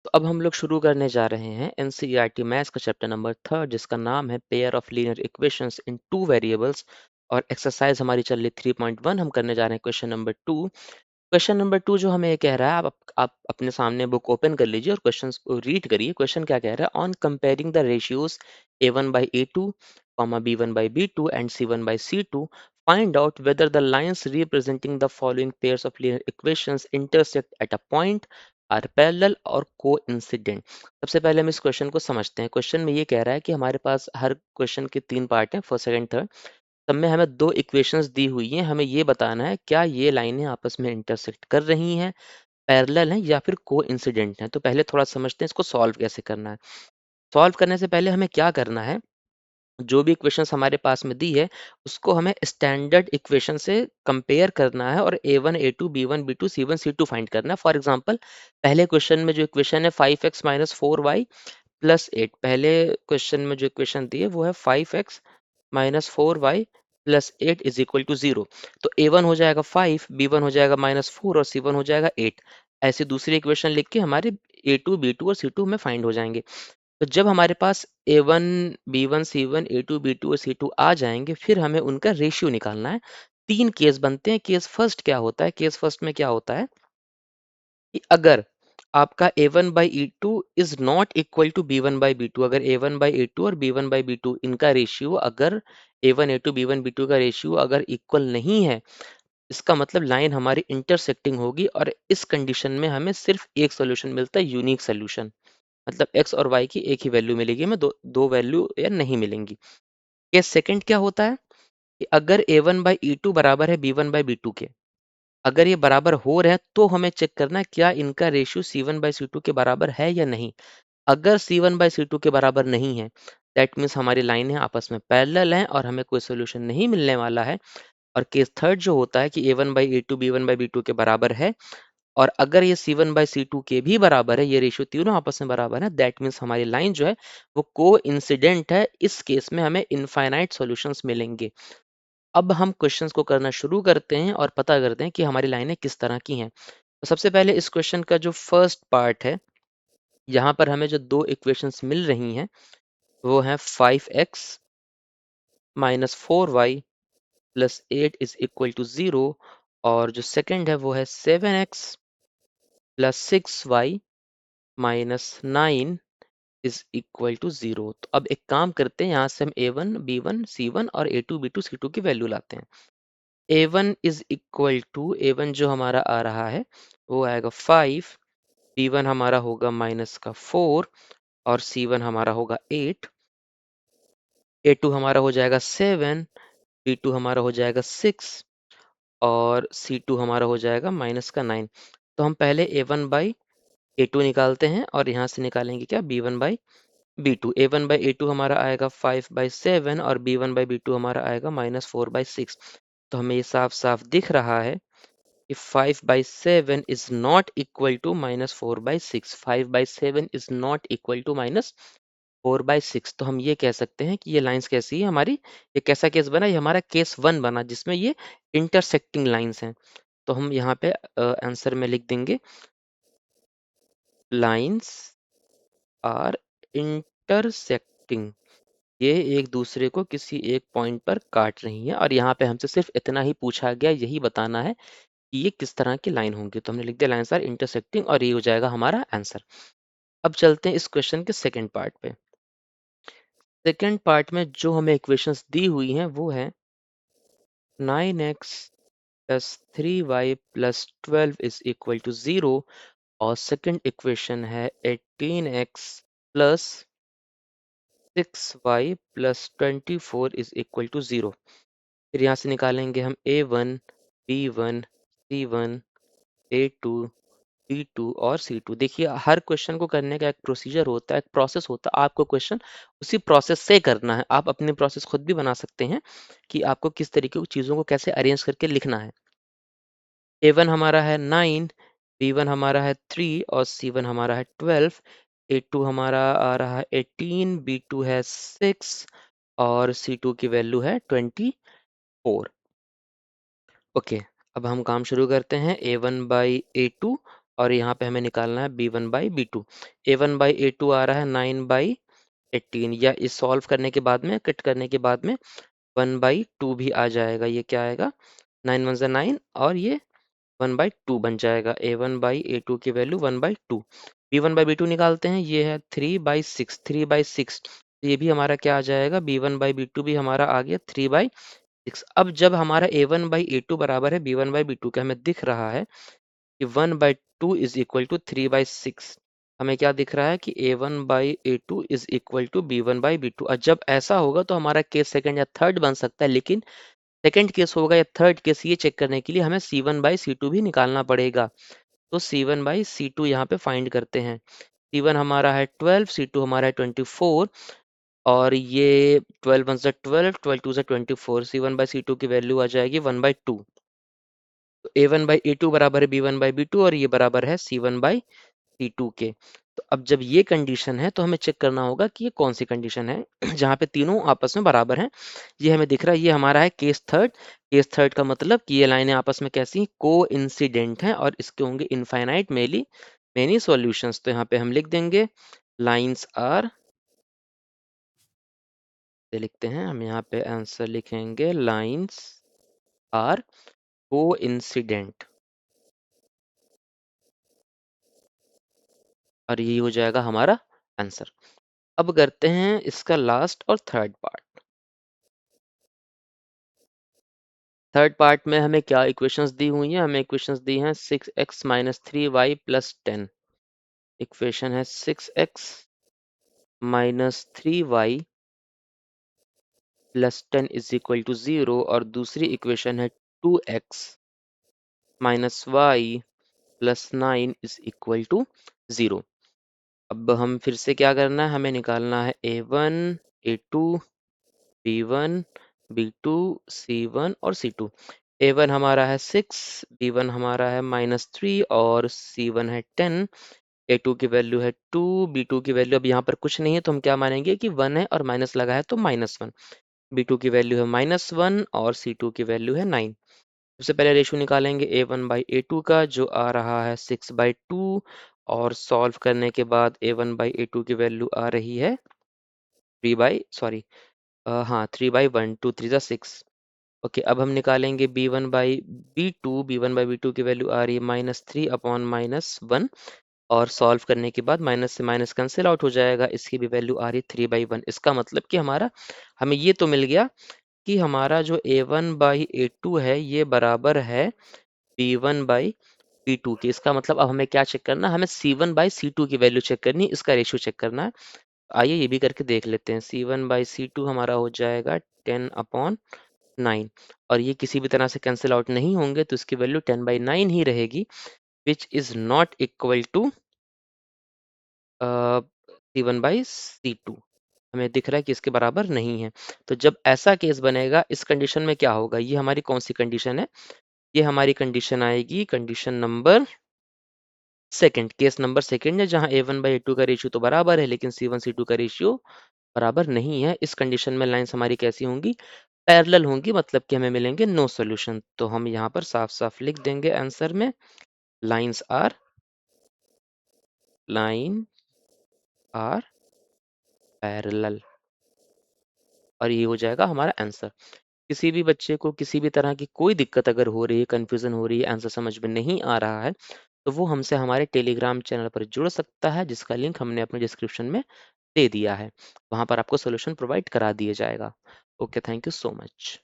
तो अब हम लोग शुरू करने जा रहे हैं एनसीईआरटी मैथ्स का चैप्टर नंबर 3 जिसका नाम है pair of linear equations in two variables. और एक्सरसाइज हमारी चल रही 3.1। हम करने जा रहे हैं क्वेश्चन नंबर 2। क्वेश्चन नंबर 2 जो हमें ये कह रहा है, आप अपने सामने बुक ओपन कर लीजिए और क्वेश्चन को रीड करिए। क्वेश्चन क्या कह रहा है? On comparing the ratios a1/a2, b1/b2 and c1/c2, find out whether the lines representing the following pairs of linear equations intersect at a point, are parallel और coincident। सबसे पहले हम इस क्वेश्चन को समझते हैं। क्वेश्चन में ये कह रहा है कि हमारे पास हर क्वेश्चन के 3 पार्ट हैं, फर्स्ट सेकंड थर्ड। सब में हमें 2 इक्वेशंस दी हुई हैं। हमें ये बताना है क्या ये लाइनें आपस में इंटरसेक्ट कर रही हैं, पैरेलल हैं या फिर कोइंसिडेंट हैं। तो पहले थोड़ा समझते हैं इसको सॉल्व कैसे करना है। सॉल्व करने से पहले हमें क्या करना है, जो भी इक्वेशंस हमारे पास में दी है उसको हमें स्टैंडर्ड इक्वेशन से कंपेयर करना है और a1 a2 b1 b2 c1 c2 find करना है। फॉर एग्जांपल, पहले क्वेश्चन में जो इक्वेशन है 5x माइनस 4y प्लस 8, पहले क्वेश्चन में जो इक्वेशन दी है वो है 5x minus 4y plus 8 is equal to 0। तो a1 हो जाएगा 5, b1 हो जाएगा माइनस 4 और c1 हो जाएगा 8। ऐसे दूसरी इक्वेशन लिख के हमारे a2 b2 और c2 में फाइंड हो जाएंगे। तो जब हमारे पास a1 b1 c1 a2 b2 और c2 आ जाएंगे, फिर हमें उनका रेशियो निकालना है। 3 केस बनते हैं। केस फर्स्ट क्या होता है? केस फर्स्ट में क्या होता है कि अगर आपका a1 by e2 is not equal to b1 by b2, अगर a1 बाई e2 और b1 बाई b2 इनका रेशियो, अगर a1 a2 b1 b2 का रेशियो अगर इक्वल नहीं है, इसका मतलब लाइन हमारी इंटरसेक्टिंग होगी। और इस कंडीशन में हमें सिर्फ एक सोल्यूशन मिलता है, यूनिक सोल्यूशन। मतलब x और y की एक ही वैल्यू मिलेगी, हमें दो वैल्यू या नहीं मिलेंगी। केस सेकंड क्या होता है कि अगर a1 बाई e2 बराबर है b1 बाई b2 के, अगर ये बराबर हो रहे हैं तो हमें चेक करना है क्या इनका रेशियो c1 बाई c2 के बराबर है या नहीं। अगर c1 बाई c2 के बराबर नहीं है, दैट मीन्स हमारी लाइनें आपस में पैरेलल हैं और हमें कोई सोल्यूशन नहीं मिलने वाला है। और केस थर्ड जो होता है कि a1 by a2 b1 by b2 के बराबर है, और अगर ये c1 बाई c2 के भी बराबर है, ये रेशियो तीनों आपस में बराबर है, दैट मीन्स हमारी लाइन जो है वो को इंसिडेंट है। इस केस में हमें इनफाइनाइट सॉल्यूशंस मिलेंगे। अब हम क्वेश्चंस को करना शुरू करते हैं और पता करते हैं कि हमारी लाइनें किस तरह की हैं। तो सबसे पहले इस क्वेश्चन का जो फर्स्ट पार्ट है, यहाँ पर हमें जो 2 इक्वेशंस मिल रही हैं वो है 5x minus 4y plus 8 is equal to 0, और जो सेकंड है वो है 7x plus 6y minus 9 is equal to 0। तो अब एक काम करते हैं, यहाँ से हम a1 b1 c1 और a2 b2 c2 की वैल्यू लाते हैं। a1 is equal to, a1 जो हमारा आ रहा है वो आएगा 5, b1 हमारा होगा माइनस का 4 और c1 हमारा होगा 8, a2 हमारा हो जाएगा 7, b2 हमारा हो जाएगा 6 और c2 हमारा हो जाएगा माइनस का 9। तो हम पहले a1 बाई a2 निकालते हैं और यहाँ से निकालेंगे क्या, b1 by b2। a1 by a2 हमारा आएगा 5/7 और b1 बाई b2 हमारा आएगा -4/6। तो हमें ये साफ साफ दिख रहा है कि 5/7 is not equal to -4/6। 5/7 is not equal to -4/6। तो हम ये कह सकते हैं कि ये लाइंस कैसी है हमारी, ये कैसा केस बना, ये हमारा केस 1 बना जिसमें ये इंटरसेक्टिंग लाइंस हैं। तो हम यहाँ पे आंसर में लिख देंगे लाइंस आर इंटरसेक्टिंग, ये एक दूसरे को किसी एक पॉइंट पर काट रही हैं। और यहाँ पे हमसे सिर्फ इतना ही पूछा गया, यही बताना है कि ये किस तरह की लाइन होंगी। तो हमने लिख दिया लाइंस आर इंटरसेक्टिंग और ये हो जाएगा हमारा आंसर। अब चलते हैं इस क्वेश्चन के सेकंड पार्ट पे। सेकंड पार्ट में जो हमें इक्वेशंस दी हुई हैं वो है 9x plus 3y plus 12 is equal to 0, और सेकंड इक्वेशन है 18x plus 6y plus 24 is equal to 0। फिर यहाँ से निकालेंगे हम a1 b1 c1 a2 b2 और c2। देखिए हर क्वेश्चन को करने का एक प्रोसीजर होता है, एक प्रोसेस होता है। आपको क्वेश्चन उसी प्रोसेस से करना है। आप अपनी प्रोसेस खुद भी बना सकते हैं कि आपको किस तरीके की चीज़ों को कैसे अरेंज करके लिखना है। a1 हमारा है 9, b1 हमारा है 3 और c1 हमारा है 12, a2 हमारा आ रहा है 18, b2 है 6 और c2 की वैल्यू है 24। ओके, अब हम काम शुरू करते हैं। a1 बाई a2 और यहाँ पे हमें निकालना है b1/b2। a1/a2 आ रहा है 9/18, या इस सॉल्व करने के बाद में, कट करने के बाद में 1/2 भी आ जाएगा। ये क्या आएगा, 9 वन ज़ा 9, और ये 1/2 बन जाएगा। a1/a2 की वैल्यू 1/2। b1/b2 निकालते हैं, ये है 3/6, 3/6। ये भी हमारा क्या आ जाएगा, b1/b2 भी हमारा आ गया 3/6। अब जब हमारा a1/a2 बराबर है b1/b2 के, हमें दिख रहा है कि 1/2 इज इक्वल टू 3/6। हमें क्या दिख रहा है कि a1/a2 is equal to b1/b2। और जब ऐसा होगा तो हमारा केस सेकंड या थर्ड बन सकता है, लेकिन सेकंड केस होगा या थर्ड केस, ये चेक करने के लिए हमें c1/c2 भी निकालना पड़ेगा। तो c1/c2 यहाँ पे फाइंड करते हैं। c1 हमारा है 12, c2 हमारा है 24, और ये 12 वन ज़ा 12, 12 टू ज़ा 24। c1/c2 की वैल्यू आ जाएगी 1/2। तो a1/a2 बराबर है b1/b2, और ये बराबर है c1/c2 के। तो अब जब ये कंडीशन है तो हमें चेक करना होगा कि ये कौन सी कंडीशन है जहाँ पे तीनों आपस में बराबर हैं। ये हमें दिख रहा है, ये हमारा है केस थर्ड। केस थर्ड का मतलब कि ये लाइनें आपस में कैसी को इंसिडेंट हैं, और इसके होंगे इनफाइनाइट मेनी सॉल्यूशंस। तो यहाँ पे हम लिख देंगे लाइन्स आर, लिखते हैं हम यहाँ पे आंसर लिखेंगे लाइन्स आर को इंसिडेंट, और यही हो जाएगा हमारा आंसर। अब करते हैं इसका लास्ट और थर्ड पार्ट। थर्ड पार्ट में हमें क्या इक्वेशंस दी हुई हैं, हमें इक्वेशंस दी हैं 6x minus 3y plus 10। Equation है 6x minus 3y plus 10 is equal to 0, और दूसरी इक्वेशन है 2x minus y plus 9 is equal to 0। अब हम फिर से क्या करना है, हमें निकालना है a1, a2, b1, b2, c1 और c2। a1 हमारा है 6, b1 हमारा है -3, और c1 है 10। a2 की वैल्यू है 2, b2 की वैल्यू अब यहाँ पर कुछ नहीं है तो हम क्या मानेंगे कि 1 है, और माइनस लगा है तो -1। b2 की वैल्यू है -1, और c2 की वैल्यू है 9। सबसे पहले रेशो निकालेंगे a1/a2 का, जो आ रहा है 6/2, और सॉल्व करने के बाद a1/a2 की वैल्यू आ रही है 3/1, 2 3 जा 6। ओके, अब हम निकालेंगे b1/b2 की वैल्यू आ रही है -3/-1, और सॉल्व करने के बाद माइनस से माइनस कैंसिल आउट हो जाएगा, इसकी भी वैल्यू आ रही है 3/1। इसका मतलब कि हमें ये तो मिल गया कि हमारा जो a1/a2 है ये बराबर है b1/b2 की। इसका मतलब अब हमें क्या चेक करना है, हमें c1/c2 की वैल्यू चेक करनी है, इसका रेशियो चेक करना है। आइए ये भी करके देख लेते हैं। c1/c2 हमारा हो जाएगा 10/9, और ये किसी भी तरह से कैंसिल आउट नहीं होंगे, तो इसकी वैल्यू 10/9 ही रहेगी, which is not equal to c1/c2। हमें दिख रहा है कि इसके बराबर नहीं है। तो जब ऐसा केस बनेगा, इस कंडीशन में क्या होगा, ये हमारी कौन सी कंडीशन है, ये हमारी कंडीशन आएगी condition number second, case number second है, जहां a1/a2 का रेशियो तो बराबर है, लेकिन c1/c2 का रेशियो बराबर नहीं है। इस कंडीशन में लाइंस हमारी कैसी होंगी, पैरेलल होंगी, मतलब कि हमें मिलेंगे नो सॉल्यूशन। तो हम यहाँ पर साफ साफ लिख देंगे आंसर में लाइन आर पैरेलल, और ये हो जाएगा हमारा आंसर। किसी भी बच्चे को किसी भी तरह की कोई दिक्कत अगर हो रही है, कंफ्यूजन हो रही है, आंसर समझ में नहीं आ रहा है, तो वो हमसे हमारे टेलीग्राम चैनल पर जुड़ सकता है, जिसका लिंक हमने अपने डिस्क्रिप्शन में दे दिया है। वहाँ पर आपको सॉल्यूशन प्रोवाइड करा दिया जाएगा। Okay, thank you so much.